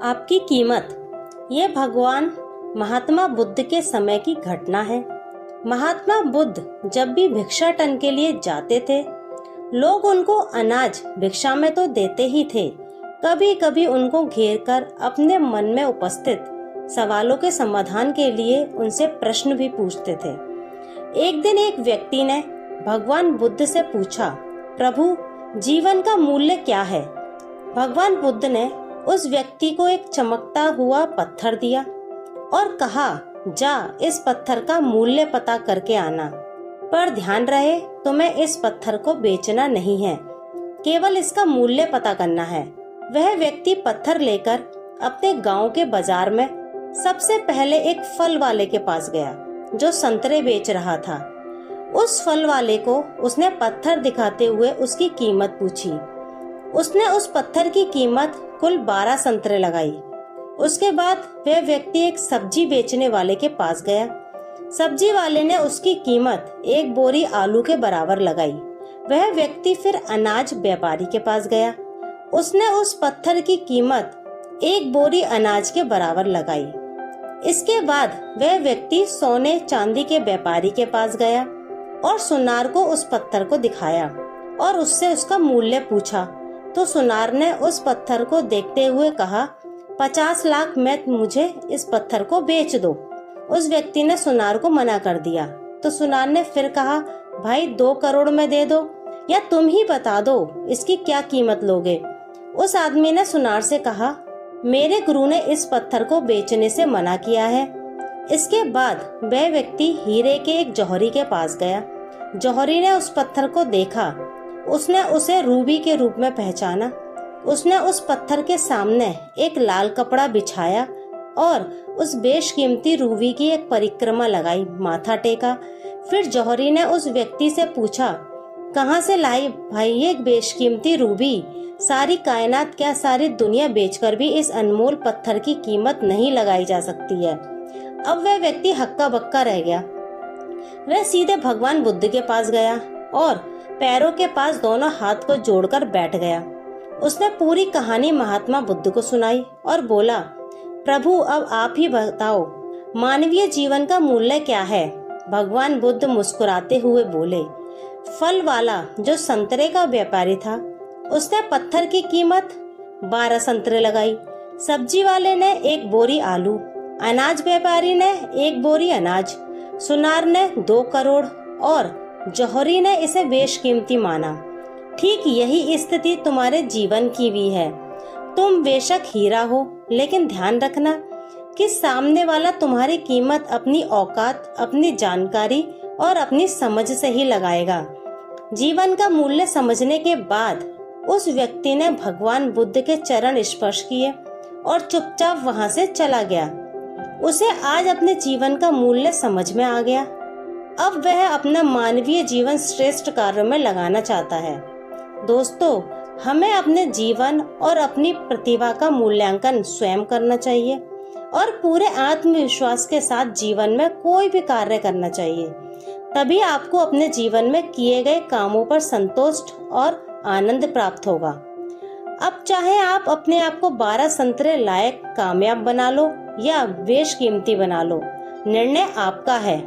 आपकी कीमत। ये भगवान महात्मा बुद्ध के समय की घटना है। महात्मा बुद्ध जब भी भिक्षाटन के लिए जाते थे, लोग उनको अनाज भिक्षा में तो देते ही थे, कभी कभी उनको घेरकर अपने मन में उपस्थित सवालों के समाधान के लिए उनसे प्रश्न भी पूछते थे। एक दिन एक व्यक्ति ने भगवान बुद्ध से पूछा, प्रभु, जीवन का मूल्य क्या है? भगवान बुद्ध ने उस व्यक्ति को एक चमकता हुआ पत्थर दिया और कहा, जा इस पत्थर का मूल्य पता करके आना, पर ध्यान रहे तुम्हें इस पत्थर को बेचना नहीं है, केवल इसका मूल्य पता करना है। वह व्यक्ति पत्थर लेकर अपने गांव के बाजार में सबसे पहले एक फल वाले के पास गया जो संतरे बेच रहा था। उस फल वाले को उसने पत्थर दिखाते हुए उसकी कीमत पूछी। उसने उस पत्थर की कीमत कुल 12 संतरे लगाई। उसके बाद वह व्यक्ति एक सब्जी बेचने वाले के पास गया। सब्जी वाले ने उसकी कीमत एक बोरी आलू के बराबर लगाई। वह व्यक्ति फिर अनाज व्यापारी के पास गया। उसने उस पत्थर की कीमत एक बोरी अनाज के बराबर लगाई। इसके बाद वह व्यक्ति सोने चांदी के व्यापारी के पास गया और सुनार को उस पत्थर को दिखाया और उससे उसका मूल्य पूछा, तो सुनार ने उस पत्थर को देखते हुए कहा, 50 लाख में मुझे इस पत्थर को बेच दो। उस व्यक्ति ने सुनार को मना कर दिया। तो सुनार ने फिर कहा, भाई 2 करोड़ में दे दो, या तुम ही बता दो इसकी क्या कीमत लोगे। उस आदमी ने सुनार से कहा, मेरे गुरु ने इस पत्थर को बेचने से मना किया है। इसके बाद वह व्यक्ति हीरे के एक जौहरी के पास गया। जौहरी ने उस पत्थर को देखा। उसने उसे रूबी के रूप में पहचाना। उसने उस पत्थर के सामने एक लाल कपड़ा बिछाया और उस बेशकीमती रूबी की एक परिक्रमा लगाई, माथा टेका। फिर जौहरी ने उस व्यक्ति से पूछा, कहाँ से लाई भाई ये बेशकीमती रूबी? सारी कायनात क्या सारी दुनिया बेचकर भी इस अनमोल पत्थर की कीमत नहीं लगाई जा सकती है। अब वह व्यक्ति हक्का बक्का रह गया। वह सीधे भगवान बुद्ध के पास गया और पैरों के पास दोनों हाथ को जोड़कर बैठ गया। उसने पूरी कहानी महात्मा बुद्ध को सुनाई और बोला, प्रभु अब आप ही बताओ, मानवीय जीवन का मूल्य क्या है? भगवान बुद्ध मुस्कुराते हुए बोले, फल वाला जो संतरे का व्यापारी था, उसने पत्थर की कीमत 12 संतरे लगाई। सब्जी वाले ने एक बोरी आलू, अनाज व्यापारी ने एक बोरी अनाज, सुनार ने 2 करोड़ और जौहरी ने इसे बेशकीमती माना। ठीक यही स्थिति तुम्हारे जीवन की भी है। तुम बेशक हीरा हो, लेकिन ध्यान रखना कि सामने वाला तुम्हारी कीमत अपनी औकात, अपनी जानकारी और अपनी समझ से ही लगाएगा। जीवन का मूल्य समझने के बाद उस व्यक्ति ने भगवान बुद्ध के चरण स्पर्श किए और चुपचाप वहां से चला गया। उसे आज अपने जीवन का मूल्य समझ में आ गया। अब वह अपना मानवीय जीवन श्रेष्ठ कार्यों में लगाना चाहता है। दोस्तों, हमें अपने जीवन और अपनी प्रतिभा का मूल्यांकन स्वयं करना चाहिए और पूरे आत्मविश्वास के साथ जीवन में कोई भी कार्य करना चाहिए। तभी आपको अपने जीवन में किए गए कामों पर संतोष और आनंद प्राप्त होगा। अब चाहे आप अपने आप को 12 संतरे लायक कामयाब बना लो या बेशकीमती बना लो, निर्णय आपका है।